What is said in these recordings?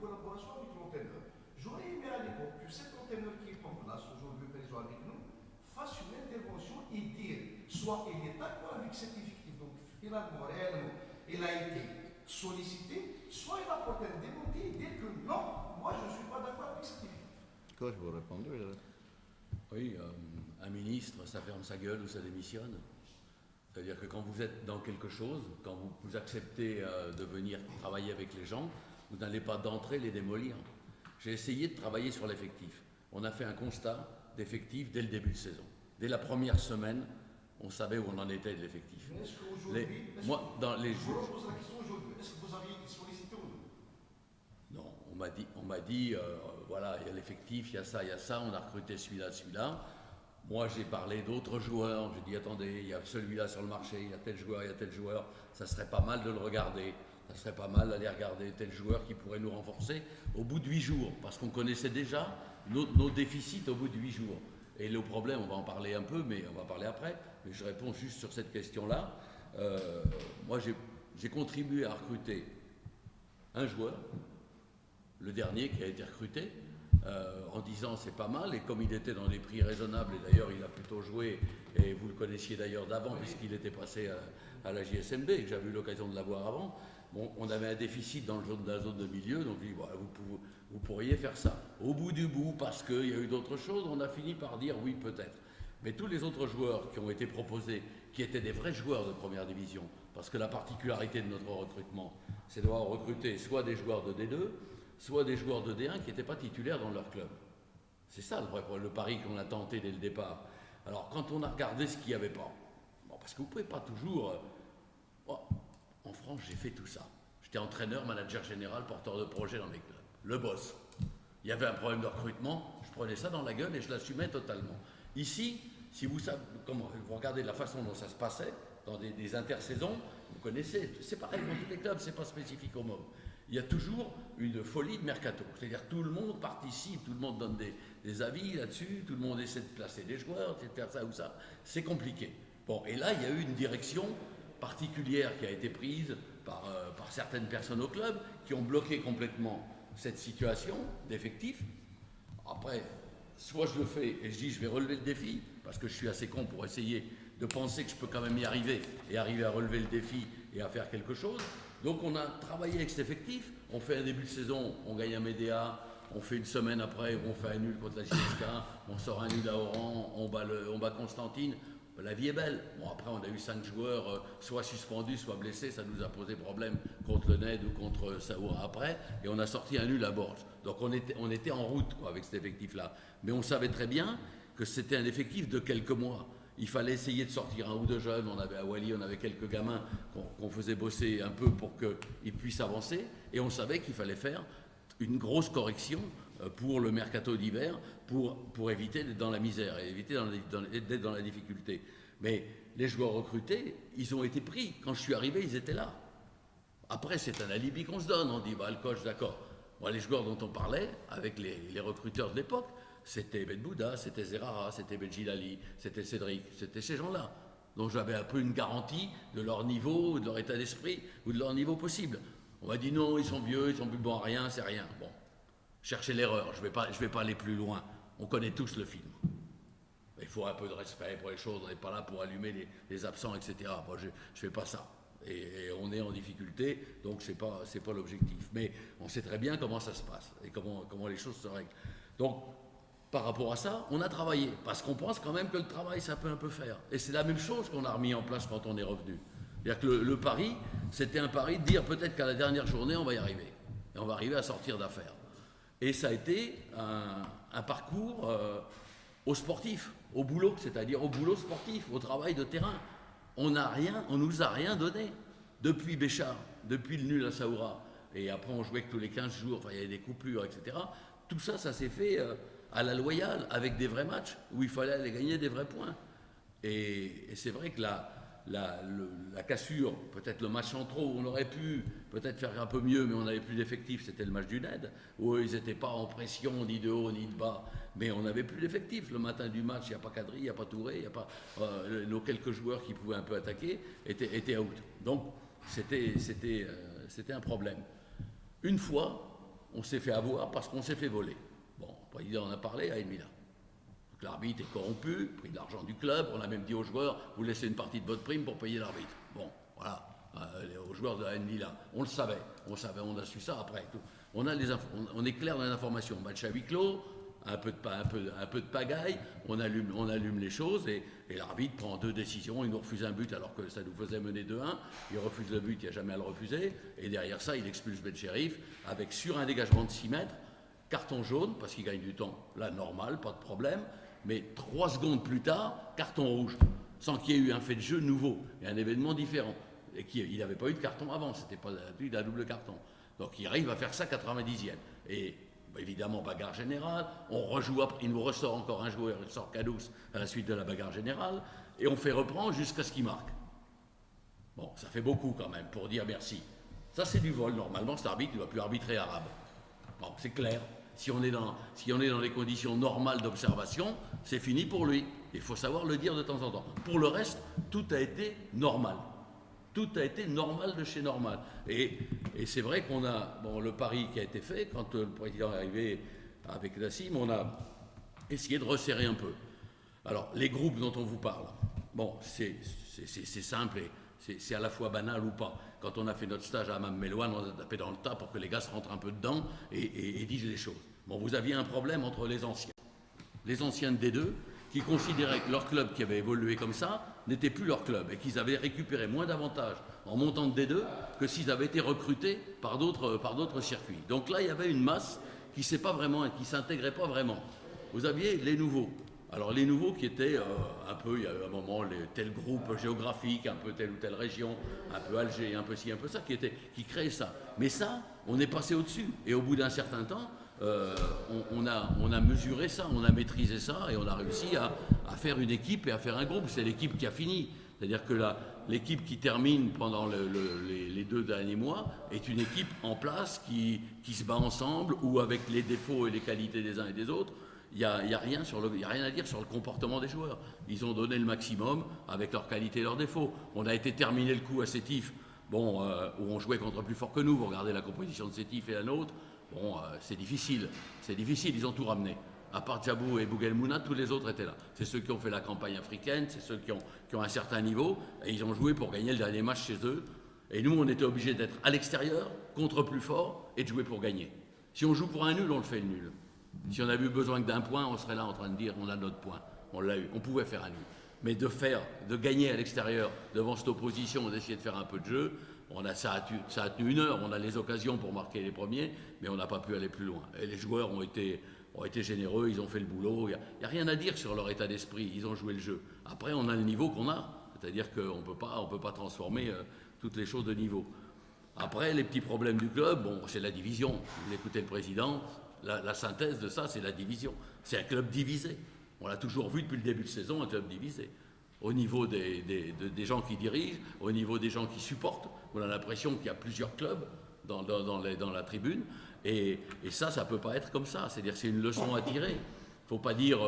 collaboration avec l'entraîneur. J'aurais aimé à l'époque que cet entraîneur qui est en place, aujourd'hui présent avec nous, fasse une intervention et dire, soit il est d'accord avec cet effectif, donc finalement, réellement, il a été sollicité, soit il apporte un démenti et dire que non, moi je ne suis pas d'accord avec cet effectif. Quoi, je vous répondre Oui, un ministre, ça ferme sa gueule ou ça démissionne. C'est-à-dire que quand vous êtes dans quelque chose, quand vous acceptez de venir travailler avec les gens, vous n'allez pas d'entrée les démolir. J'ai essayé de travailler sur l'effectif. On a fait un constat d'effectif dès le début de saison. Dès la première semaine, on savait où on en était de l'effectif. Mais est-ce qu'aujourd'hui, moi, dans les je vous repose la question aujourd'hui, est-ce que vous aviez été sollicité ou non? Non, on m'a dit voilà, il y a l'effectif, il y a ça, on a recruté celui-là. Moi, j'ai parlé d'autres joueurs, j'ai dit attendez, il y a celui-là sur le marché, il y a tel joueur, ça serait pas mal de le regarder, ça serait pas mal d'aller regarder tel joueur qui pourrait nous renforcer au bout de 8 jours, parce qu'on connaissait déjà nos déficits au bout de 8 jours. Et le problème, on va en parler un peu, mais on va parler après, mais je réponds juste sur cette question-là. Moi, j'ai contribué à recruter un joueur, le dernier qui a été recruté, en disant c'est pas mal, et comme il était dans les prix raisonnables, et d'ailleurs il a plutôt joué, et vous le connaissiez d'ailleurs d'avant, puisqu'il était passé à la JSMB, et que j'avais eu l'occasion de l'avoir avant, bon, on avait un déficit dans la zone de milieu, donc je dis, voilà, vous pourriez faire ça. Au bout du bout, parce qu'il y a eu d'autres choses, on a fini par dire oui, peut-être. Mais tous les autres joueurs qui ont été proposés, qui étaient des vrais joueurs de première division, parce que la particularité de notre recrutement, c'est d'avoir recruté soit des joueurs de D2, soit des joueurs de D1 qui n'étaient pas titulaires dans leur club. C'est ça le pari qu'on a tenté dès le départ. Alors quand on a regardé ce qu'il n'y avait pas, bon, parce que vous ne pouvez pas toujours... en France, j'ai fait tout ça. J'étais entraîneur, manager général, porteur de projet dans mes clubs. Le boss. Il y avait un problème de recrutement, je prenais ça dans la gueule et je l'assumais totalement. Ici, si vous savez, vous regardez la façon dont ça se passait, dans des intersaisons, vous connaissez, c'est pareil dans tous les clubs, c'est pas spécifique au MOB. Il y a toujours une folie de mercato, c'est-à-dire tout le monde participe, tout le monde donne des avis là-dessus, tout le monde essaie de placer des joueurs, de faire ça ou ça, c'est compliqué. Bon, et là, il y a eu une direction particulière qui a été prise par certaines personnes au club qui ont bloqué complètement cette situation d'effectif. Après, soit je le fais et je dis je vais relever le défi, parce que je suis assez con pour essayer de penser que je peux quand même y arriver et arriver à relever le défi et à faire quelque chose. Donc on a travaillé avec cet effectif, on fait un début de saison, on gagne un MEDEA, on fait une semaine après, on fait un nul contre la JSK, on sort un nul à Oran, on bat Constantine. La vie est belle. Bon, après, on a eu 5 joueurs, soit suspendus, soit blessés. Ça nous a posé problème contre le NED ou contre Saoura après. Et on a sorti un nul à Borges. Donc, on était en route quoi, avec cet effectif-là. Mais on savait très bien que c'était un effectif de quelques mois. Il fallait essayer de sortir un ou deux jeunes. On avait à Wally, on avait quelques gamins qu'on faisait bosser un peu pour qu'ils puissent avancer. Et on savait qu'il fallait faire une grosse correction pour le mercato d'hiver, pour éviter d'être dans la misère et éviter d'être dans la difficulté. Mais les joueurs recrutés, ils ont été pris. Quand je suis arrivé, ils étaient là. Après, c'est un alibi qu'on se donne. On dit, bah, le coach, d'accord. Moi, les joueurs dont on parlait, avec les recruteurs de l'époque, c'était Ben Bouda, c'était Zerara, c'était Benjilali, c'était Cédric, c'était ces gens-là. Donc j'avais un peu une garantie de leur niveau, de leur état d'esprit, ou de leur niveau possible. On m'a dit non, ils sont vieux, ils sont plus bons à rien, c'est rien. Bon, cherchez l'erreur, je vais pas aller plus loin. On connaît tous le film. Il faut un peu de respect pour les choses, on n'est pas là pour allumer les absents, etc. Moi, je ne fais pas ça. Et on est en difficulté, donc c'est pas l'objectif. Mais on sait très bien comment ça se passe et comment les choses se règlent. Donc, par rapport à ça, on a travaillé, parce qu'on pense quand même que le travail, ça peut un peu faire. Et c'est la même chose qu'on a remis en place quand on est revenu. C'est-à-dire que le pari, c'était un pari de dire peut-être qu'à la dernière journée, on va y arriver. Et on va arriver à sortir d'affaires. Et ça a été un parcours au sportif, au boulot, c'est-à-dire au boulot sportif, au travail de terrain. On nous a rien donné. Depuis Béchard, depuis le nul à Saoura, et après on jouait que tous les 15 jours, enfin il y avait des coupures, etc. Tout ça, ça s'est fait à la loyale, avec des vrais matchs, où il fallait aller gagner des vrais points. Et c'est vrai que la cassure, peut-être le match en trop, on aurait pu peut-être faire un peu mieux, mais on n'avait plus d'effectifs, c'était le match du NED, où ils n'étaient pas en pression, ni de haut, ni de bas, mais on n'avait plus d'effectifs. Le matin du match, il n'y a pas Kadri, il n'y a pas Touré, il n'y a pas nos quelques joueurs qui pouvaient un peu attaquer étaient out. Donc c'était un problème. Une fois, on s'est fait avoir parce qu'on s'est fait voler. Bon, le président en a parlé à Ennevilla. Donc l'arbitre est corrompu, pris de l'argent du club, on a même dit aux joueurs, vous laissez une partie de votre prime pour payer l'arbitre. Bon, voilà, aux joueurs de Ennevilla. On le savait, on a su ça après. Tout. On est clair dans les informations. Match à huis clos, un peu de pagaille, on allume les choses et l'arbitre prend 2 décisions, il nous refuse un but alors que ça nous faisait mener 2-1, il refuse le but, il n'y a jamais à le refuser, et derrière ça il expulse Ben Chérif avec sur un dégagement de 6 mètres, carton jaune parce qu'il gagne du temps, là normal, pas de problème, mais 3 secondes plus tard, carton rouge, sans qu'il y ait eu un fait de jeu nouveau et un événement différent, et qu'il n'avait pas eu de carton avant, c'était pas d'un double carton. Donc il arrive à faire ça 90e. Et évidemment, bagarre générale, on rejoue après, il nous ressort encore un joueur, il sort Cadous à la suite de la bagarre générale, et on fait reprendre jusqu'à ce qu'il marque. Bon, ça fait beaucoup quand même pour dire merci. Ça c'est du vol, normalement cet arbitre ne doit plus arbitrer arabe. Bon, c'est clair, si on est dans les conditions normales d'observation, c'est fini pour lui. Il faut savoir le dire de temps en temps. Pour le reste, tout a été normal. Tout a été normal de chez normal. Et c'est vrai qu'on a, le pari qui a été fait, quand le président est arrivé avec Nassim, on a essayé de resserrer un peu. Alors, les groupes dont on vous parle, bon, c'est simple et c'est à la fois banal ou pas. Quand on a fait notre stage à Hammam Melouane, on a tapé dans le tas pour que les gars se rentrent un peu dedans et disent les choses. Bon, vous aviez un problème entre les anciens. Les anciens de D2, qui considéraient que leur club qui avait évolué comme ça n'était plus leur club et qu'ils avaient récupéré moins d'avantages en montant de D2 que s'ils avaient été recrutés par d'autres circuits. Donc là, il y avait une masse qui ne s'intégrait pas vraiment. Vous aviez les nouveaux. Alors les nouveaux qui étaient un peu, il y a un moment, tel groupe géographique, un peu telle ou telle région, un peu Alger, un peu ci, un peu ça, qui créait ça. Mais ça, on est passé au-dessus. Et au bout d'un certain temps, on a mesuré ça, on a maîtrisé ça et on a réussi à faire une équipe et à faire un groupe. C'est l'équipe qui a fini. C'est-à-dire que l'équipe qui termine pendant les 2 derniers mois est une équipe en place qui se bat ensemble ou avec les défauts et les qualités des uns et des autres. Il n'y a rien à dire sur le comportement des joueurs. Ils ont donné le maximum avec leurs qualités et leurs défauts. On a été terminé le coup à Sétif, où on jouait contre plus fort que nous. Vous regardez la composition de Sétif et la nôtre. Bon, c'est difficile, ils ont tout ramené. À part Djabou et Bouguelmouna, tous les autres étaient là. C'est ceux qui ont fait la campagne africaine, c'est ceux qui ont un certain niveau, et ils ont joué pour gagner le dernier match chez eux. Et nous, on était obligés d'être à l'extérieur, contre plus fort, et de jouer pour gagner. Si on joue pour un nul, on le fait le nul. Si on avait eu besoin que d'un point, on serait là en train de dire on a notre point. On l'a eu, on pouvait faire un nul. Mais de gagner à l'extérieur, devant cette opposition, d'essayer de faire un peu de jeu, ça a tenu 1 heure, on a les occasions pour marquer les premiers, mais on n'a pas pu aller plus loin. Et les joueurs ont été généreux, ils ont fait le boulot, il n'y a rien à dire sur leur état d'esprit, ils ont joué le jeu. Après, on a le niveau qu'on a, c'est-à-dire qu'on ne peut pas transformer toutes les choses de niveau. Après, les petits problèmes du club, c'est la division. Vous écoutez le président, la synthèse de ça, c'est la division. C'est un club divisé. On l'a toujours vu depuis le début de saison, un club divisé. Au niveau des gens qui dirigent, au niveau des gens qui supportent, on a l'impression qu'il y a plusieurs clubs dans la tribune, et ça ne peut pas être comme ça. C'est-à-dire c'est une leçon à tirer. Il ne faut pas dire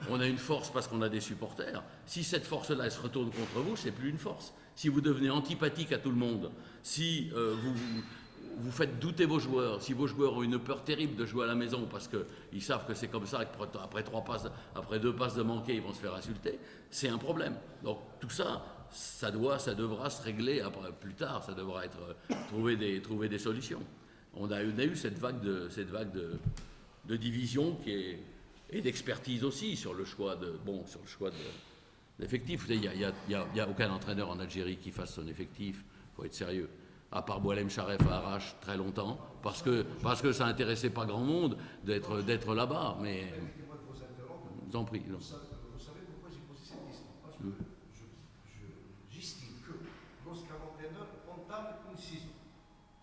on a une force parce qu'on a des supporters. Si cette force-là elle se retourne contre vous, c'est plus une force. Si vous devenez antipathique à tout le monde, si vous faites douter vos joueurs, si vos joueurs ont une peur terrible de jouer à la maison parce qu'ils savent que c'est comme ça, après 2 passes de manquer, ils vont se faire insulter, c'est un problème. Donc tout ça, ça devra se régler plus tard, ça devra trouver des solutions. On a eu cette vague de division et d'expertise aussi sur le choix d'effectifs. Il n'y a aucun entraîneur en Algérie qui fasse son effectif, il faut être sérieux. À part Boualem Charef à Arrache très longtemps, parce que ça n'intéressait pas grand monde d'être là-bas. Mais permettez-moi de vous interrompre. Je vous en prie. Vous savez pourquoi j'ai posé cette question? Parce que j'estime que lorsqu'un entraîneur entame une saison,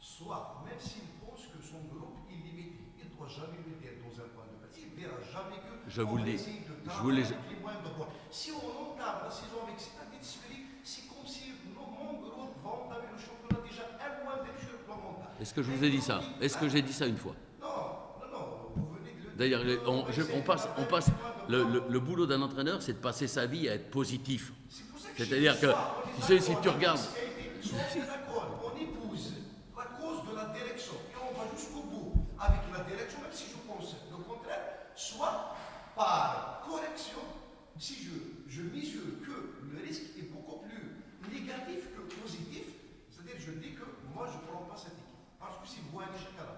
soit même s'il pense que son groupe est limité, il ne doit jamais le dire dans un point de partie, il ne verra jamais que je vous le dis. les moyens de voir. Si on entame la saison avec cet état d'esprit, c'est comme si mon groupe va entamer le championnat déjà un mois d'être sur le plan mental. Est-ce que je vous ai dit ça? Est-ce que j'ai dit ça une fois? Non, vous venez de le dire. D'ailleurs, on passe le boulot d'un entraîneur, c'est de passer sa vie à être positif. C'est-à-dire que, tu sais, si tu regardes... On épouse la cause de la direction et on va jusqu'au bout avec la je mesure que le risque est beaucoup plus négatif que positif. C'est-à-dire, je dis que moi, je ne prends pas cette équipe. Parce que c'est moi, chacun.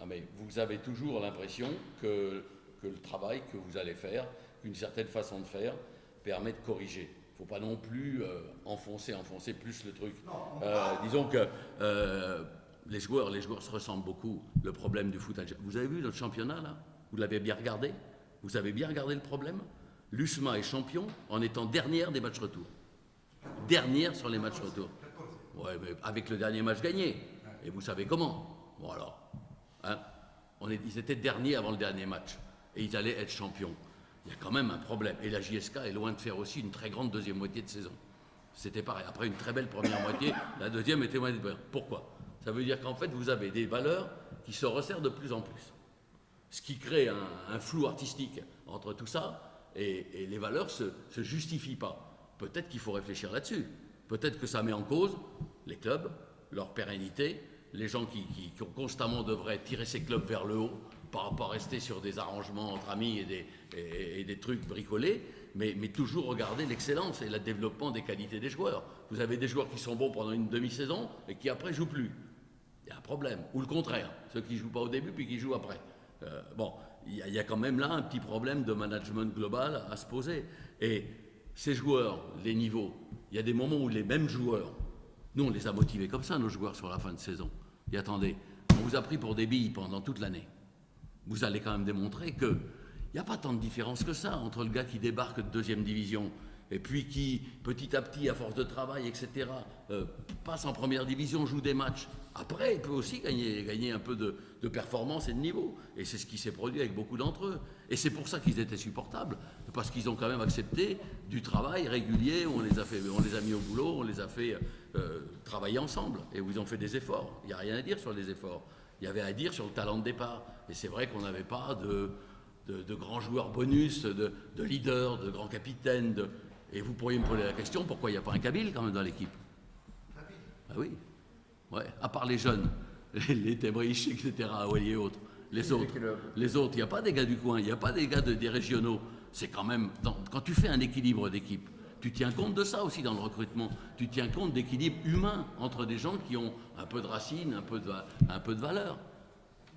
Ah, mais vous avez toujours l'impression que le travail que vous allez faire, qu'une certaine façon de faire, permet de corriger. Il ne faut pas non plus enfoncer plus le truc. Disons que les joueurs se ressemblent beaucoup. Le problème du foot algérien. Vous avez vu notre championnat là? Vous l'avez bien regardé? Vous avez bien regardé le problème? L'USMA est champion en étant dernière des matchs retour. Dernière sur les matchs retour. Ouais, mais avec le dernier match gagné. Et vous savez comment? Bon alors, hein, ils étaient derniers avant le dernier match. Et ils allaient être champions. Il y a quand même un problème. Et la JSK est loin de faire aussi une très grande deuxième moitié de saison. C'était pareil. Après une très belle première moitié, la deuxième était moins de... Pourquoi? Ça veut dire qu'en fait, vous avez des valeurs qui se resserrent de plus en plus. Ce qui crée un flou artistique entre tout ça, et les valeurs ne se justifient pas. Peut-être qu'il faut réfléchir là-dessus. Peut-être que ça met en cause les clubs, leur pérennité, les gens qui constamment devraient tirer ces clubs vers le haut, pas rester sur des arrangements entre amis et des trucs bricolés, mais toujours regarder l'excellence et le développement des qualités des joueurs. Vous avez des joueurs qui sont bons pendant une demi-saison et qui après jouent plus. Il y a un problème. Ou le contraire, ceux qui ne jouent pas au début puis qui jouent après. Il y a quand même là un petit problème de management global à se poser. Et ces joueurs, les niveaux, il y a des moments où les mêmes joueurs, nous on les a motivés comme ça, nos joueurs, sur la fin de saison. Et attendez, on vous a pris pour des billes pendant toute l'année. Vous allez quand même démontrer qu'il n'y a pas tant de différence que ça entre le gars qui débarque de deuxième division et puis qui, petit à petit, à force de travail, etc., passe en première division, joue des matchs. Après, il peut aussi gagner un peu de performance et de niveau. Et c'est ce qui s'est produit avec beaucoup d'entre eux. Et c'est pour ça qu'ils étaient supportables, parce qu'ils ont quand même accepté du travail régulier, on les a mis au boulot, on les a fait travailler ensemble, et où ils ont fait des efforts. Il n'y a rien à dire sur les efforts. Il y avait à dire sur le talent de départ. Et c'est vrai qu'on n'avait pas de grands joueurs bonus, de leaders, de grands capitaines. Et vous pourriez me poser la question, pourquoi il n'y a pas un Kabyle quand même dans l'équipe? Ah oui. Ouais, à part les jeunes, les Tebriches, etc., Awali et autres. Les autres, il n'y a pas des gars du coin, il n'y a pas des gars des régionaux. C'est quand même, quand tu fais un équilibre d'équipe, tu tiens compte de ça aussi dans le recrutement. Tu tiens compte d'équilibre humain entre des gens qui ont un peu de racines, un peu de valeur.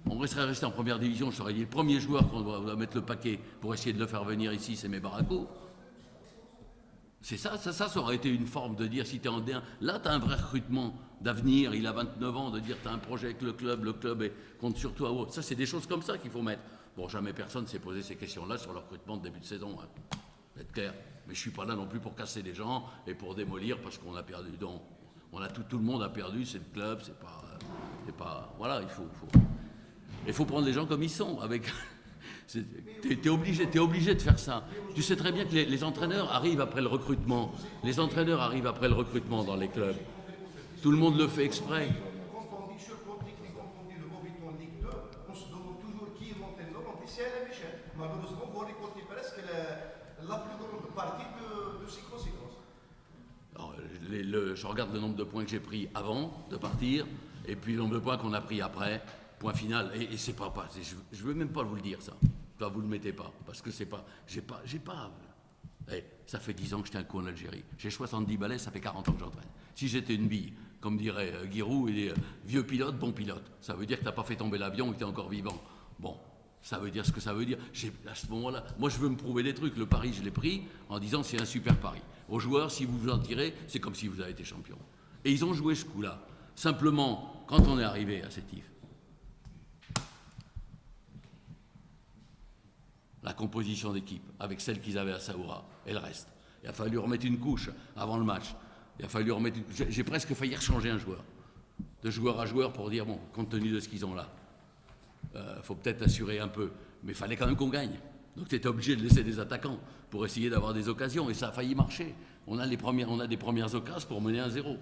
On serait resté en première division, je t'aurais dit, le premier joueur qu'on doit mettre le paquet pour essayer de le faire venir ici, c'est mes baracos. C'est ça aurait été une forme de dire, si tu es en D1, là tu as un vrai recrutement d'avenir, il a 29 ans, de dire tu as un projet avec le club compte sur toi. Ça, c'est des choses comme ça qu'il faut mettre. Bon, jamais personne ne s'est posé ces questions-là sur le recrutement de début de saison, hein. D'être clair. Mais je ne suis pas là non plus pour casser les gens et pour démolir parce qu'on a perdu. Donc, tout le monde a perdu, c'est le club, c'est pas. Voilà, il faut prendre les gens comme ils sont. T'es obligé de faire ça. Tu sais très bien que les entraîneurs arrivent après le recrutement. Les entraîneurs arrivent après le recrutement dans les clubs. Tout le monde le fait exprès. Quand on dit sur le technique, quand on dit le Mobiton Ligue 2, on se demande toujours qui est monté le nom, c'est Alain Michel. Malheureusement, vous récoltez presque la plus grande partie de cyclo-cyclos. Je regarde le nombre de points que j'ai pris avant de partir, et puis le nombre de points qu'on a pris après, point final. Et c'est pas je veux même pas vous le dire ça. Enfin, vous le mettez pas, parce que c'est pas, j'ai pas. Ça fait 10 ans que j'étais un coup en Algérie. J'ai 70 balais, ça fait 40 ans que j'entraîne. Si j'étais une bille, comme dirait Giroud, il est vieux pilote, bon pilote. Ça veut dire que tu n'as pas fait tomber l'avion et que tu es encore vivant. Bon, ça veut dire ce que ça veut dire. À ce moment-là, moi je veux me prouver des trucs. Le pari, je l'ai pris en disant c'est un super pari. Aux joueurs, si vous vous en tirez, c'est comme si vous avez été champion. Et ils ont joué ce coup-là. Simplement, quand on est arrivé à Sétif, la composition d'équipe, avec celle qu'ils avaient à Saoura, et le reste. Il a fallu remettre une couche avant le match. J'ai presque failli rechanger un joueur. De joueur à joueur pour dire, bon, compte tenu de ce qu'ils ont là, faut peut-être assurer un peu. Mais il fallait quand même qu'on gagne. Donc tu étais obligé de laisser des attaquants pour essayer d'avoir des occasions. Et ça a failli marcher. On a des premières occasions pour mener 1-0.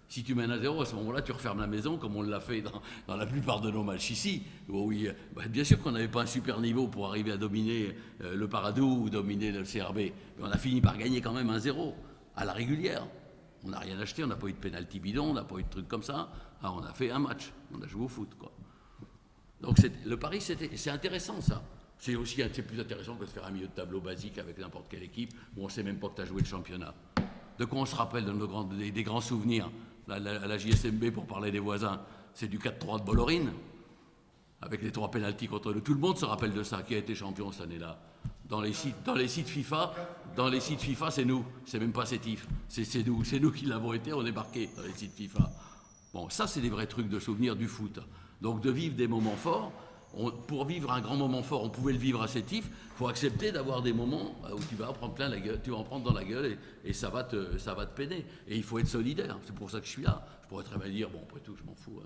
Si tu mènes 1-0, à ce moment-là, tu refermes la maison, comme on l'a fait dans la plupart de nos matchs ici. Oui, bien sûr qu'on n'avait pas un super niveau pour arriver à dominer le Paradou ou dominer le CRB. Mais on a fini par gagner quand même 1-0, à la régulière. On n'a rien acheté, on n'a pas eu de pénalty bidon, on n'a pas eu de trucs comme ça. Ah, on a fait un match, on a joué au foot, quoi. Donc le pari, c'est intéressant, ça. C'est aussi c'est plus intéressant que de faire un milieu de tableau basique avec n'importe quelle équipe où on ne sait même pas que tu as joué le championnat. De quoi on se rappelle des grands souvenirs à la JSMB pour parler des voisins? C'est du 4-3 de Bollorine, avec les 3 pénaltys contre le. Tout le monde se rappelle de ça, qui a été champion cette année-là. Dans les sites FIFA, c'est nous, c'est même pas Sétif. C'est nous qui l'avons été, on est marqués dans les sites FIFA. Bon, ça c'est des vrais trucs de souvenirs du foot. Donc de vivre des moments forts. Pour vivre un grand moment fort, on pouvait le vivre à Sétif. Il faut accepter d'avoir des moments où tu vas en prendre plein la gueule, tu vas en prendre dans la gueule et ça va te peiner. Et il faut être solidaire. C'est pour ça que je suis là. Je pourrais très bien dire, bon, après tout, je m'en fous.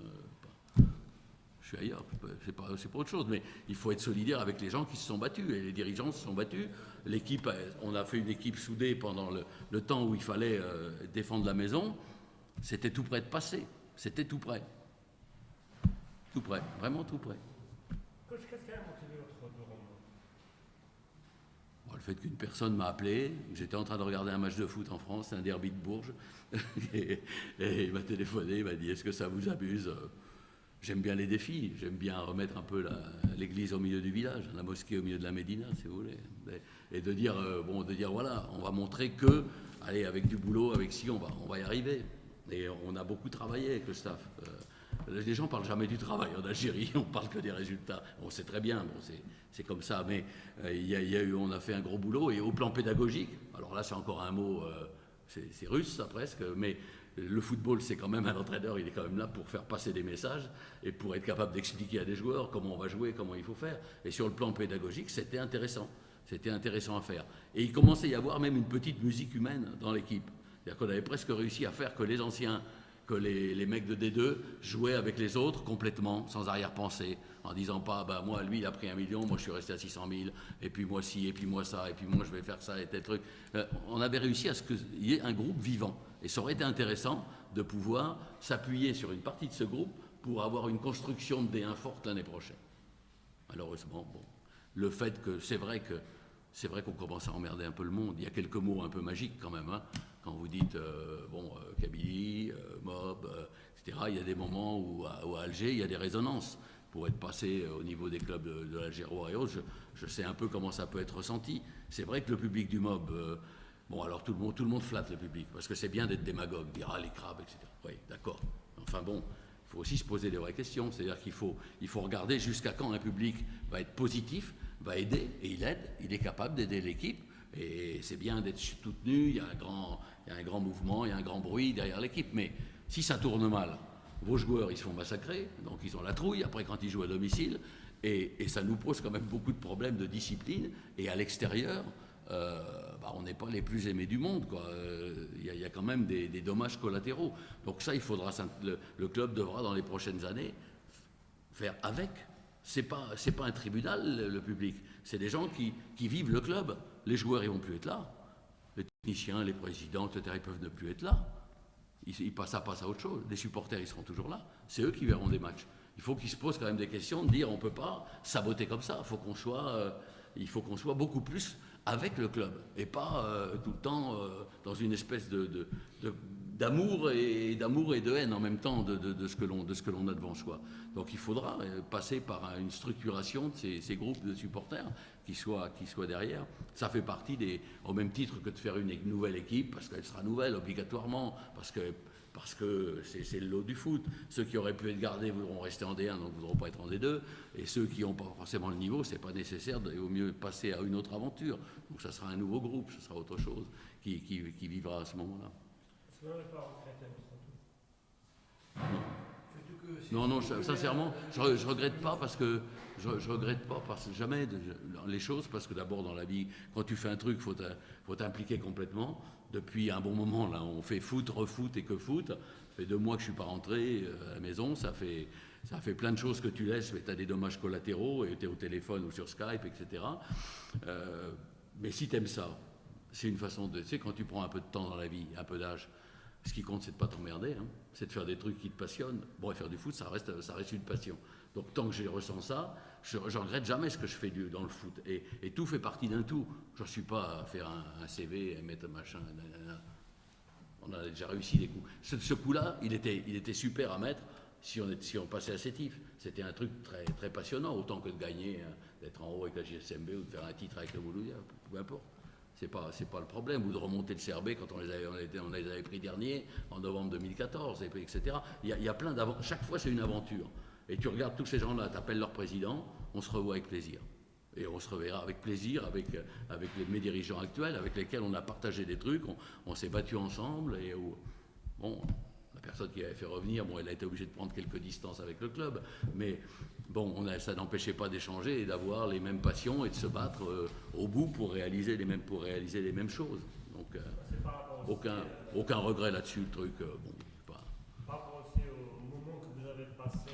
Je suis ailleurs. C'est pas autre chose. Mais il faut être solidaire avec les gens qui se sont battus. Et les dirigeants se sont battus. L'équipe, on a fait une équipe soudée pendant le temps où il fallait défendre la maison. C'était tout près de passer. C'était tout près. Tout près. Vraiment tout près. Coach, qu'est-ce qui a motivé votre rendement? Le fait qu'une personne m'a appelé, j'étais en train de regarder un match de foot en France, un derby de Bourges, et il m'a téléphoné, il m'a dit « Est-ce que ça vous amuse ?» J'aime bien les défis, j'aime bien remettre un peu l'église au milieu du village, la mosquée au milieu de la Médina, si vous voulez. Et de dire voilà, on va montrer que, allez, avec du boulot, avec ci, on va y arriver. Et on a beaucoup travaillé avec le staff. Les gens ne parlent jamais du travail en Algérie, on ne parle que des résultats. On sait très bien, bon, c'est comme ça, mais on a fait un gros boulot. Et au plan pédagogique, alors là c'est encore un mot, c'est russe ça presque, mais le football c'est quand même un entraîneur, il est quand même là pour faire passer des messages et pour être capable d'expliquer à des joueurs comment on va jouer, comment il faut faire. Et sur le plan pédagogique, c'était intéressant à faire. Et il commençait à y avoir même une petite musique humaine dans l'équipe. C'est-à-dire qu'on avait presque réussi à faire que les anciens, que les mecs de D2 jouaient avec les autres complètement, sans arrière-pensée, en disant pas, bah moi, lui, il a pris 1 million, moi, je suis resté à 600 000, et puis moi, ci, et puis moi, ça, et puis moi, je vais faire ça, et tel truc. On avait réussi à ce qu'il y ait un groupe vivant. Et ça aurait été intéressant de pouvoir s'appuyer sur une partie de ce groupe pour avoir une construction de D1 forte l'année prochaine. Malheureusement, bon, le fait que c'est vrai qu'on commence à emmerder un peu le monde. Il y a quelques mots un peu magiques quand même, hein. Quand vous dites, Kabylie, Mob, etc., il y a des moments où à Alger, il y a des résonances. Pour être passé au niveau des clubs de l'Algérois et autres, je sais un peu comment ça peut être ressenti. C'est vrai que le public du Mob, alors tout le monde flatte le public, parce que c'est bien d'être démagogue, dire, les crabes, etc. Oui, d'accord. Enfin bon, il faut aussi se poser des vraies questions. C'est-à-dire qu'il faut regarder jusqu'à quand un public va être positif, va aider, et il aide, il est capable d'aider l'équipe. Et c'est bien d'être soutenu, il y a un grand mouvement, il y a un grand bruit derrière l'équipe. Mais si ça tourne mal, vos joueurs, ils se font massacrer, donc ils ont la trouille après quand ils jouent à domicile, et ça nous pose quand même beaucoup de problèmes de discipline. Et à l'extérieur, on n'est pas les plus aimés du monde, quoi. Il y a quand même des dommages collatéraux. Donc ça, le club devra dans les prochaines années faire avec. C'est pas un tribunal, le public. C'est des gens qui vivent le club. Les joueurs, ils vont plus être là. Les techniciens, les présidents, etc., ils peuvent ne plus être là. Ça passe à autre chose. Les supporters, ils seront toujours là. C'est eux qui verront des matchs. Il faut qu'ils se posent quand même des questions, de dire on ne peut pas saboter comme ça. Il faut qu'on soit beaucoup plus avec le club et pas tout le temps dans une espèce d'amour et de haine en même temps de ce que l'on a devant soi. Donc il faudra passer par une structuration de ces groupes de supporters qui soient derrière. Ça fait partie au même titre que de faire une nouvelle équipe, parce qu'elle sera nouvelle obligatoirement, parce que c'est le lot du foot. Ceux qui auraient pu être gardés voudront rester en D1, donc ne voudront pas être en D2. Et ceux qui n'ont pas forcément le niveau, ce n'est pas nécessaire, il vaut mieux passer à une autre aventure. Donc ça sera un nouveau groupe, ce sera autre chose qui vivra à ce moment-là. Est-ce que vous n'avez pas regretté votre retour? Non, sincèrement, je regrette pas parce que je regrette pas parce que jamais les choses, parce que d'abord dans la vie, quand tu fais un truc, faut t'impliquer complètement. Depuis un bon moment, là, on fait foot, refoot et que foot. Ça fait 2 mois que je suis pas rentré à la maison. Ça fait plein de choses que tu laisses, mais tu as des dommages collatéraux et tu es au téléphone ou sur Skype, etc. Mais si tu aimes ça, c'est une façon de... Tu sais, quand tu prends un peu de temps dans la vie, un peu d'âge, ce qui compte, c'est de ne pas t'emmerder, hein. C'est de faire des trucs qui te passionnent. Bon, et faire du foot, ça reste une passion. Donc, tant que je ressens ça, je ne regrette jamais ce que je fais dans le foot. Et tout fait partie d'un tout. Je ne suis pas à faire un CV, à mettre un machin, nanana. On a déjà réussi des coups. Ce coup-là, il était super à mettre si on passait à Sétif. C'était un truc très, très passionnant, autant que de gagner, d'être en haut avec la JSMB ou de faire un titre avec le Mouloudia, peu importe. C'est pas le problème, ou de remonter le CRB quand on les avait pris derniers en novembre 2014, etc. Il y a plein d'aventures. Chaque fois, c'est une aventure. Et tu regardes tous ces gens-là, tu appelles leur président, on se revoit avec plaisir. Et on se reverra avec plaisir avec mes dirigeants actuels, avec lesquels on a partagé des trucs, on s'est battu ensemble. Et bon, la personne qui avait fait revenir, bon, elle a été obligée de prendre quelques distances avec le club, mais bon, ça n'empêchait pas d'échanger et d'avoir les mêmes passions et de se battre au bout pour réaliser les mêmes choses. Donc, aucun regret là-dessus, le truc. Bon, pas... Par rapport aussi au moment que vous avez passé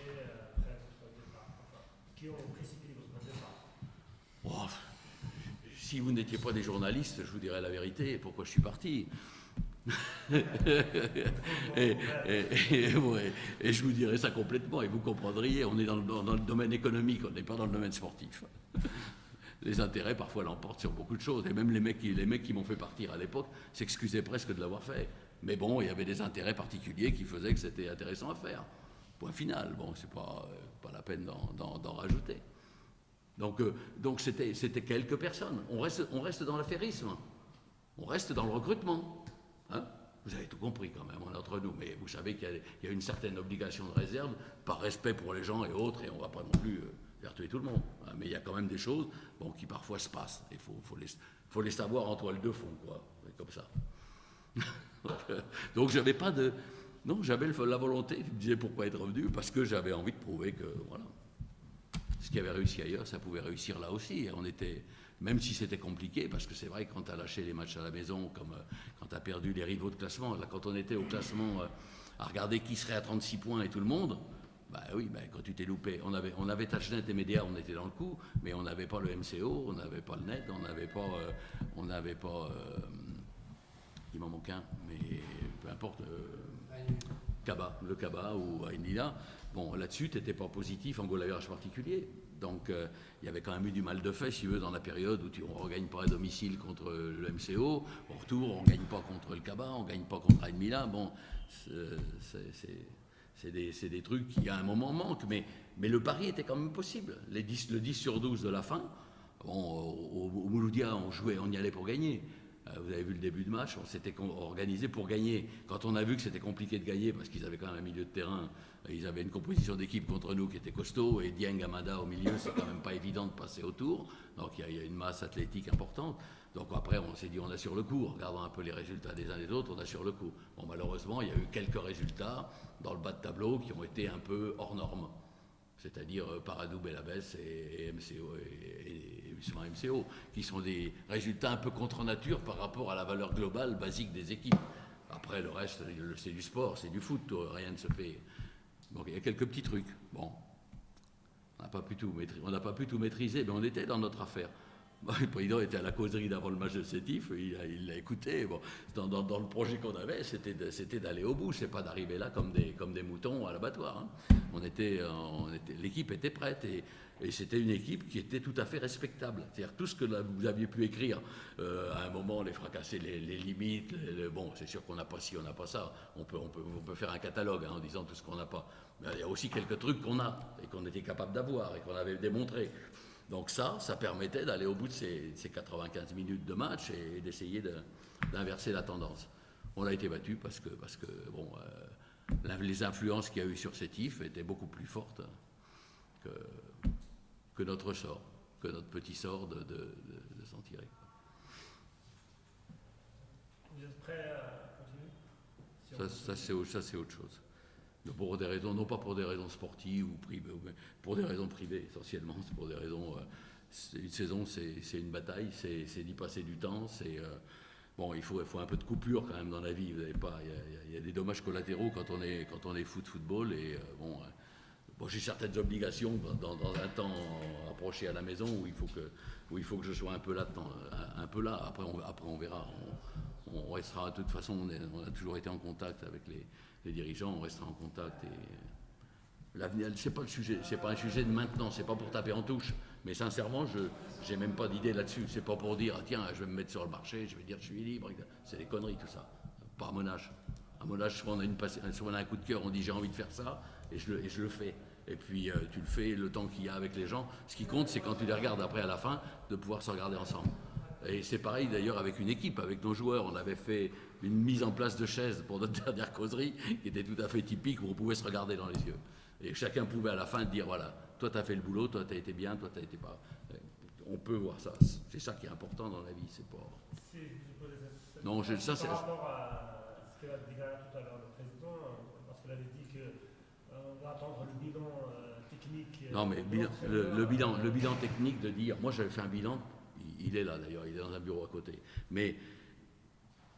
après votre départ, enfin, qui ont précipité votre départ. Oh, si vous n'étiez pas des journalistes, je vous dirais la vérité et pourquoi je suis parti. et je vous dirais ça complètement et vous comprendriez, on est dans le domaine économique, on n'est pas dans le domaine sportif. Les intérêts parfois l'emportent sur beaucoup de choses et même les mecs qui m'ont fait partir à l'époque s'excusaient presque de l'avoir fait. Mais bon, il y avait des intérêts particuliers qui faisaient que c'était intéressant à faire. Point final, bon, c'est pas la peine d'en rajouter. Donc c'était quelques personnes. On reste dans l'affairisme, on reste dans le recrutement. Hein, vous avez tout compris quand même entre nous, mais vous savez qu'il y a une certaine obligation de réserve par respect pour les gens et autres, et on ne va pas non plus faire tuer tout le monde. Hein, mais il y a quand même des choses qui parfois se passent. Il faut les savoir en toile de fond, quoi, comme ça. Donc j'avais pas de... Non, j'avais la volonté, je me disais pourquoi être revenu, parce que j'avais envie de prouver que, voilà, ce qui avait réussi ailleurs, ça pouvait réussir là aussi. Et on était... Même si c'était compliqué, parce que c'est vrai que quand tu as lâché les matchs à la maison, comme quand tu as perdu les rivaux de classement, là, quand on était au classement à regarder qui serait à 36 points et tout le monde, bah oui, bah, quand tu t'es loupé, on avait Touchnet et Média, on était dans le coup, mais on n'avait pas le MCO, on n'avait pas le net, on n'avait pas il m'en manque un, mais peu importe, le Kaba ou Aïnila. Bon, là-dessus, tu n'étais pas positif en goal average particulier. Donc, il y avait quand même eu du mal de fait, si tu veux, dans la période où on ne gagne pas à domicile contre le MCO. Au retour, on ne gagne pas contre le Kaba, on ne gagne pas contre Ain Milan. Bon, c'est des trucs qui, à un moment, manquent. Mais le pari était quand même possible. Le 10 sur 12 de la fin, bon, au Mouloudia, on y allait pour gagner. Vous avez vu le début de match, on s'était organisé pour gagner. Quand on a vu que c'était compliqué de gagner, parce qu'ils avaient quand même un milieu de terrain, ils avaient une composition d'équipe contre nous qui était costaud, et Dieng Amada au milieu, c'est quand même pas évident de passer autour. Donc il y a une masse athlétique importante. Donc après, on s'est dit, on assure le coup. En regardant un peu les résultats des uns et des autres, on assure le coup. Bon, malheureusement, il y a eu quelques résultats dans le bas de tableau qui ont été un peu hors normes. C'est-à-dire Paradou, Belabès et MCO et MCO, qui sont des résultats un peu contre nature par rapport à la valeur globale basique des équipes. Après, le reste, c'est du sport, c'est du foot, rien ne se fait. Donc il y a quelques petits trucs. Bon, on n'a pas pu tout maîtriser, mais on était dans notre affaire. Le président était à la causerie d'avant le match de Sétif, il l'a écouté. Bon, dans le projet qu'on avait, c'était d'aller au bout, c'est pas d'arriver là comme des moutons à l'abattoir. Hein. L'équipe était prête et c'était une équipe qui était tout à fait respectable. C'est-à-dire tout ce que vous aviez pu écrire à un moment, les fracasser, les limites. Bon, c'est sûr qu'on n'a pas ci, on n'a pas ça. On peut faire un catalogue en disant tout ce qu'on n'a pas. Mais il y a aussi quelques trucs qu'on a et qu'on était capable d'avoir et qu'on avait démontré. Donc ça permettait d'aller au bout de ces 95 minutes de match et d'essayer d'inverser la tendance. On a été battu parce que bon, les influences qu'il y a eu sur Sétif étaient beaucoup plus fortes que notre sort, que notre petit sort de s'en tirer. Vous êtes prêt à continuer? Ça c'est autre chose. Pour des raisons, non pas pour des raisons sportives ou privées, mais pour des raisons privées essentiellement. C'est pour des raisons. Une saison, c'est une bataille, c'est d'y passer du temps. Bon, il faut un peu de coupure quand même dans la vie. Vous n'avez pas, il y a des dommages collatéraux quand on est football et bon, j'ai certaines obligations dans un temps approché à la maison où il faut que je sois un peu là. Après on verra. On restera de toute façon. On a toujours été en contact avec les dirigeants, on restera en contact et l'avenir, c'est pas le sujet, c'est pas un sujet de maintenant, c'est pas pour taper en touche, mais sincèrement, je j'ai même pas d'idée là-dessus, c'est pas pour dire tiens, je vais me mettre sur le marché, je vais dire je suis libre, c'est des conneries tout ça, pas à mon âge, À mon âge, souvent on a un coup de cœur, on dit j'ai envie de faire ça, et je le fais. Et puis tu le fais le temps qu'il y a avec les gens. Ce qui compte, c'est quand tu les regardes après à la fin, de pouvoir se regarder ensemble. Et c'est pareil d'ailleurs avec une équipe, avec nos joueurs. On avait fait une mise en place de chaises pour notre dernière causerie, qui était tout à fait typique, où on pouvait se regarder dans les yeux. Et chacun pouvait à la fin dire, voilà, toi tu as fait le boulot, toi tu as été bien, toi tu n'as été pas... On peut voir ça. C'est ça qui est important dans la vie, c'est pas... Si je posais cette Non, question ça c'est... par rapport à ce qu'elle a déclaré tout à l'heure le président, parce qu'elle avait dit qu'on va attendre le bilan technique. Non, mais le bilan technique de dire... Moi, j'avais fait un bilan, il est là d'ailleurs, il est dans un bureau à côté. Mais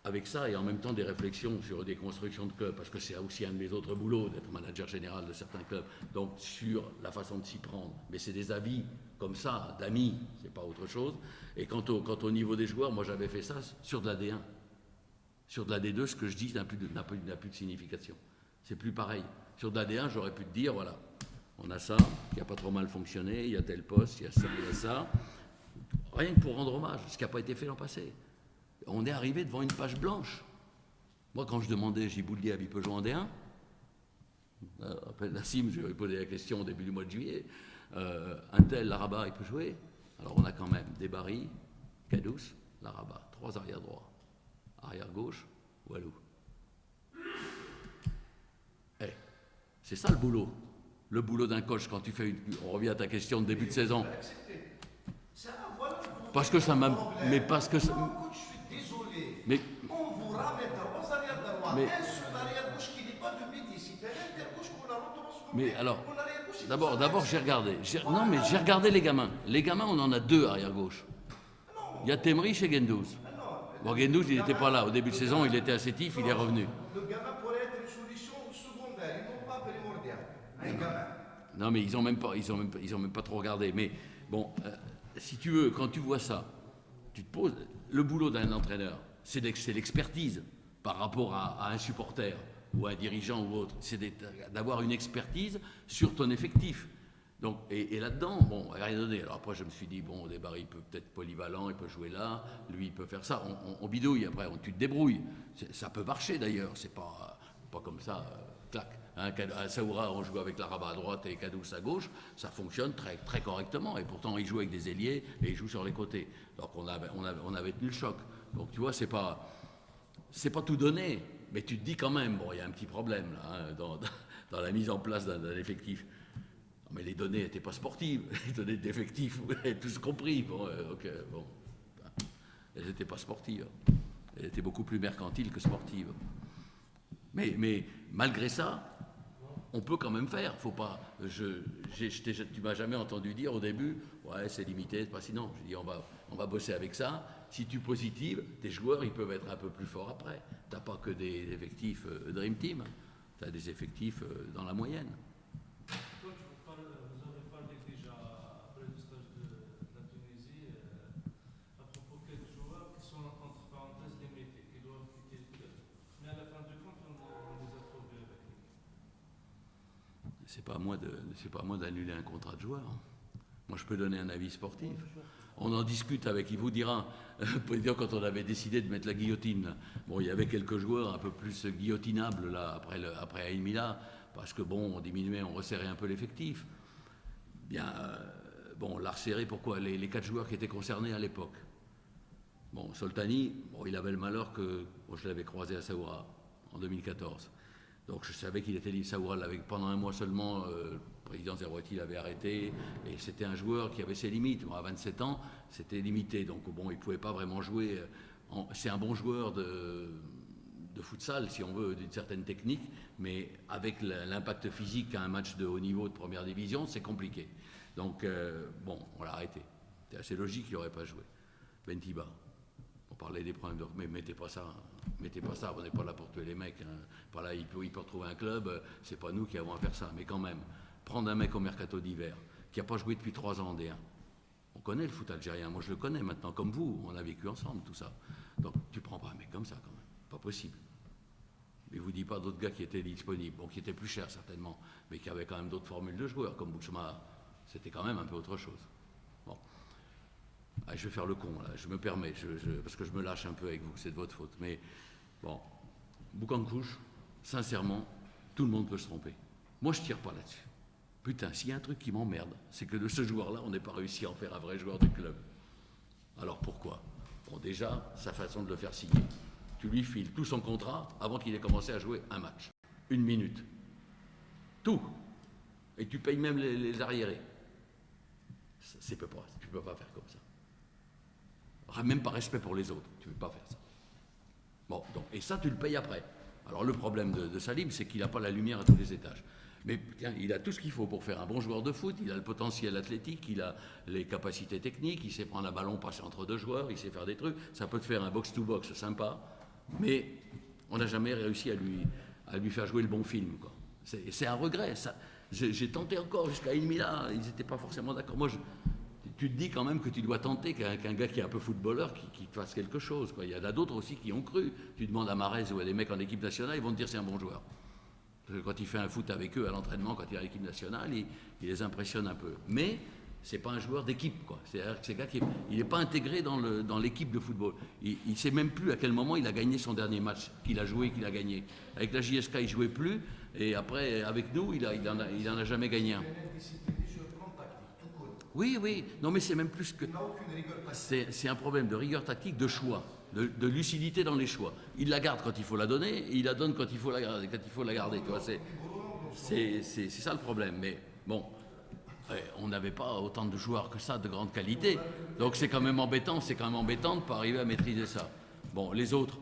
avec ça et en même temps des réflexions sur des constructions de clubs, parce que c'est aussi un de mes autres boulots d'être manager général de certains clubs, donc sur la façon de s'y prendre. Mais c'est des avis comme ça, d'amis, c'est pas autre chose. Et quant au niveau des joueurs, moi j'avais fait ça sur de la D1. Sur de la D2, ce que je dis n'a plus de signification. C'est plus pareil. Sur de la D1, j'aurais pu te dire, voilà, on a ça, qui n'a pas trop mal fonctionné, il y a tel poste, il y a ça, il y a ça. Rien que pour rendre hommage, ce qui n'a pas été fait l'an passé. On est arrivé devant une page blanche. Moi, quand je demandais, Giboul Diab, il peut jouer en D1 ? Après Nassim, je lui ai posé la question au début du mois de juillet. Un tel, Laraba, il peut jouer ? Alors on a quand même Desbarry, Kadous, Laraba, 3 arrière droits. Arrière gauche, Walou. C'est ça le boulot. Le boulot d'un coach quand tu fais une... On revient à ta question de début de saison. Parce que ça m'a... Mais parce que... Non, coach, je suis désolé. Mais... On vous ramène aux arrière droit. Un seul arrière gauche qui n'est pas de midi. C'est un arrière gauche qu'on a retrouvé. Mais alors, d'abord j'ai regardé. Non, mais j'ai regardé les gamins. Les gamins, on en a 2 arrière gauche. Il y a Temrich et Gendouz. Bon, Gendouz, il n'était pas là. Au début de saison, il était assez tif, il est revenu. Le gamin pourrait être une solution secondaire, et non pas primordiale. Un gamin. Non, mais ils ont même pas trop regardé. Mais bon, si tu veux, quand tu vois ça, tu te poses. Le boulot d'un entraîneur, c'est l'expertise par rapport à un supporter ou à un dirigeant ou autre. C'est d'avoir une expertise sur ton effectif. Donc, et là-dedans, bon, rien donné. Alors après, je me suis dit, bon, Desbarry, il peut peut-être polyvalent, il peut jouer là, lui, il peut faire ça. On bidouille, après, tu te débrouilles. Ça peut marcher d'ailleurs, c'est pas comme ça, clac. Hein, à Saoura, on joue avec Laraba à droite et Kadous à gauche, ça fonctionne très, très correctement. Et pourtant, il joue avec des ailiers et il joue sur les côtés. Donc on avait tenu le choc. Donc tu vois, c'est pas tout donné, mais tu te dis quand même, bon, il y a un petit problème là, hein, dans la mise en place d'un effectif. Mais les données n'étaient pas sportives, les données d'effectifs, vous avez tous compris. Bon, elles n'étaient pas sportives. Elles étaient beaucoup plus mercantiles que sportives. Mais malgré ça, on peut quand même faire. Faut pas. Tu m'as jamais entendu dire au début, ouais, c'est limité, c'est pas sinon. Je dis, on va bosser avec ça. Si tu positives, tes joueurs, ils peuvent être un peu plus forts après. T'as pas que des effectifs Dream Team. T'as des effectifs dans la moyenne. Vous avez parlé déjà, après le stage de la Tunisie, à propos de quelques joueurs qui sont entre parenthèses limités, qui doivent quitter le club. Mais à la fin du compte, on les a trouvés avec l'équipe. C'est pas à moi d'annuler un contrat de joueur. Moi, je peux donner un avis sportif. On en discute avec, il vous dira, quand on avait décidé de mettre la guillotine. Bon, il y avait quelques joueurs un peu plus guillotinables là après Aïn Mila, parce que bon, on diminuait, on resserrait un peu l'effectif. Bien, bon, on l'a resserré. Pourquoi les 4 joueurs qui étaient concernés à l'époque. Bon, Soltani, bon, il avait le malheur que bon, je l'avais croisé à Saoura en 2014. Donc je savais qu'il était libre. Saoura l'avait pendant un mois seulement. Le président Zerwati l'avait arrêté. Et c'était un joueur qui avait ses limites. Bon, à 27 ans, c'était limité. Donc bon, il ne pouvait pas vraiment jouer. C'est un bon joueur de futsal, si on veut, d'une certaine technique. Mais avec l'impact physique qu'a un match de haut niveau de première division, c'est compliqué. Donc bon, on l'a arrêté. C'était assez logique qu'il n'aurait pas joué. Bentiba. On parlait des problèmes de... Mais mettez pas ça. Mettez pas ça. On n'est pas là pour tuer les mecs. Hein. Pas là, il peut retrouver un club. C'est pas nous qui avons à faire ça. Mais quand même, prendre un mec au mercato d'hiver qui n'a pas joué depuis 3 ans en D1. On connaît le foot algérien. Moi, je le connais maintenant, comme vous. On a vécu ensemble tout ça. Donc, tu prends pas un mec comme ça, quand même. Pas possible. Mais vous dites pas d'autres gars qui étaient disponibles. Bon, qui étaient plus chers, certainement. Mais qui avaient quand même d'autres formules de joueurs, comme Boutchma. C'était quand même un peu autre chose. Bon. Ah, je vais faire le con, là, je me permets, parce que je me lâche un peu avec vous, c'est de votre faute. Mais bon, Boukankouche, sincèrement, tout le monde peut se tromper. Moi, je ne tire pas là-dessus. Putain, s'il y a un truc qui m'emmerde, c'est que de ce joueur-là, on n'ait pas réussi à en faire un vrai joueur du club. Alors pourquoi? Bon, déjà, sa façon de le faire signer. Tu lui files tout son contrat avant qu'il ait commencé à jouer un match. 1 minute. Tout. Et tu payes même les arriérés. Tu ne peux pas faire comme ça. Même par respect pour les autres, tu ne peux pas faire ça. Bon, donc, et ça, tu le payes après. Alors le problème de Salim, c'est qu'il n'a pas la lumière à tous les étages. Mais tiens, il a tout ce qu'il faut pour faire un bon joueur de foot, il a le potentiel athlétique, il a les capacités techniques, il sait prendre un ballon, passer entre deux joueurs, il sait faire des trucs, ça peut te faire un box-to-box sympa, mais on n'a jamais réussi à lui faire jouer le bon film, quoi. C'est un regret, ça. J'ai tenté encore jusqu'à Inmila, ils n'étaient pas forcément d'accord. Moi, tu te dis quand même que tu dois tenter qu'un gars qui est un peu footballeur, qui te fasse quelque chose, quoi. Il y en a d'autres aussi qui ont cru. Tu demandes à Mahrez ou à des mecs en équipe nationale, ils vont te dire c'est un bon joueur. Parce que quand il fait un foot avec eux à l'entraînement, quand il est à l'équipe nationale, il les impressionne un peu. Mais c'est pas un joueur d'équipe, quoi. C'est-à-dire que c'est gars il n'est pas intégré dans l'équipe de football. Il ne sait même plus à quel moment il a gagné son dernier match, qu'il a joué, qu'il a gagné. Avec la JSK, il ne jouait plus, et après, avec nous, il en a jamais gagné un. Oui, oui, non mais c'est même plus que... C'est un problème de rigueur tactique, de choix, de lucidité dans les choix. Il la garde quand il faut la donner, et il la donne quand il faut la garder. Tu vois, c'est ça le problème. Mais bon, on n'avait pas autant de joueurs que ça, de grande qualité. Donc c'est quand même embêtant de ne pas arriver à maîtriser ça. Bon, les autres,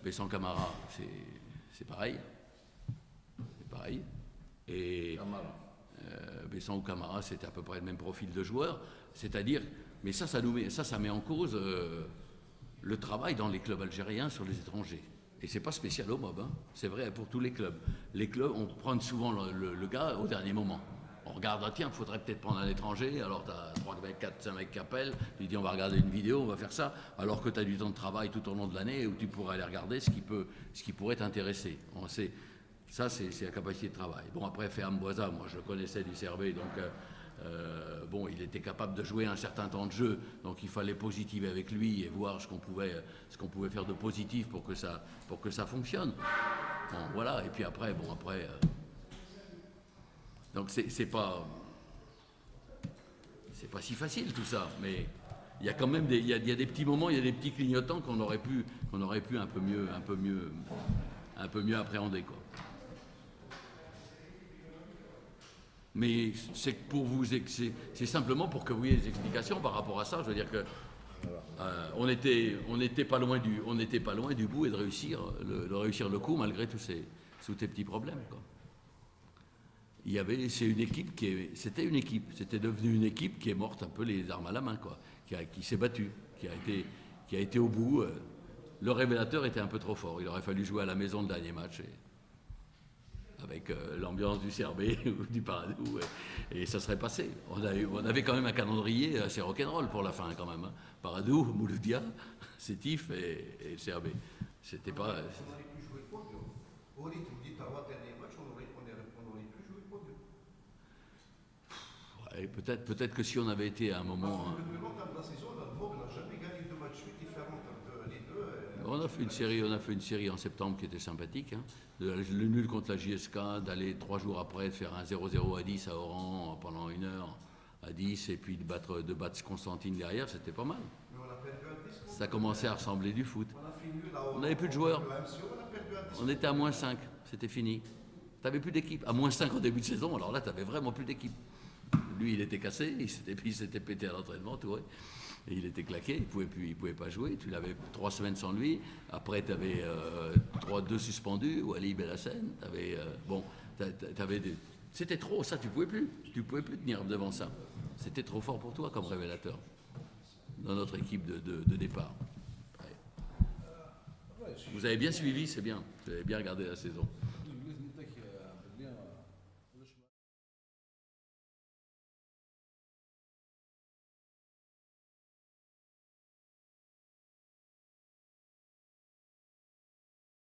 Besson Camara, c'est pareil. C'est pareil. Et... Besson ou Camara, c'était à peu près le même profil de joueur, c'est-à-dire, mais ça met en cause le travail dans les clubs algériens sur les étrangers. Et c'est pas spécial au MOB, hein. C'est vrai pour tous les clubs. Les clubs, on prend souvent le gars au dernier moment. On regarde, ah, tiens, il faudrait peut-être prendre un étranger, alors tu as 3 mecs, 4, 5 mecs qui appellent, tu dis on va regarder une vidéo, on va faire ça, alors que tu as du temps de travail tout au long de l'année où tu pourrais aller regarder ce qui pourrait t'intéresser. Ça, c'est la capacité de travail. Bon, après, Feham Bouazza, moi, je le connaissais du CRB, donc, bon, il était capable de jouer un certain temps de jeu, donc il fallait positiver avec lui et voir ce qu'on pouvait faire de positif pour que ça fonctionne. Bon, voilà, et puis après, donc c'est pas si facile tout ça, mais il y a quand même il y a des petits moments, il y a des petits clignotants qu'on aurait pu un peu mieux appréhender, quoi. Mais c'est simplement pour que vous ayez des explications par rapport à ça. Je veux dire que on n'était pas loin du bout et de réussir le coup malgré tous ces petits problèmes, quoi. C'était devenu une équipe qui est morte un peu les armes à la main, quoi, qui s'est battue, qui a été au bout. Le révélateur était un peu trop fort. Il aurait fallu jouer à la maison le dernier match. Avec l'ambiance du CRB ou du Paradou, et ça serait passé. On avait quand même un calendrier assez rock'n'roll pour la fin, quand même, hein. Paradou, Mouloudia, Sétif et le CRB. C'était pas... On aurait pu jouer le podium. Au rythme des 3 derniers matchs, on aurait pu jouer le podium. Ouais, peut-être que si on avait été à un moment... Le long terme de la saison, le MOB n'a jamais gagné 2 matchs suite différents entre les deux. On a fait une série en septembre qui était sympathique, hein. Le nul contre la JSK, d'aller 3 jours après, de faire un 0-0 à 10 à Oran pendant 1 heure à 10, et puis de battre Constantine derrière, c'était pas mal. Mais on a perdu à 10. Ça commençait à ressembler du foot. On n'avait plus de joueurs. On était à -5, c'était fini. Tu n'avais plus d'équipe. À -5 au début de saison, alors là, tu n'avais vraiment plus d'équipe. Lui, il était cassé, il s'était pété à l'entraînement, tout, ouais. Et il était claqué, il pouvait pas jouer. Tu l'avais 3 semaines sans lui. Après, tu avais 2 suspendus, Wally Belhassen. C'était trop, ça, tu pouvais plus. Tu pouvais plus tenir devant ça. C'était trop fort pour toi comme révélateur dans notre équipe de départ. Ouais. Vous avez bien suivi, c'est bien. Vous avez bien regardé la saison.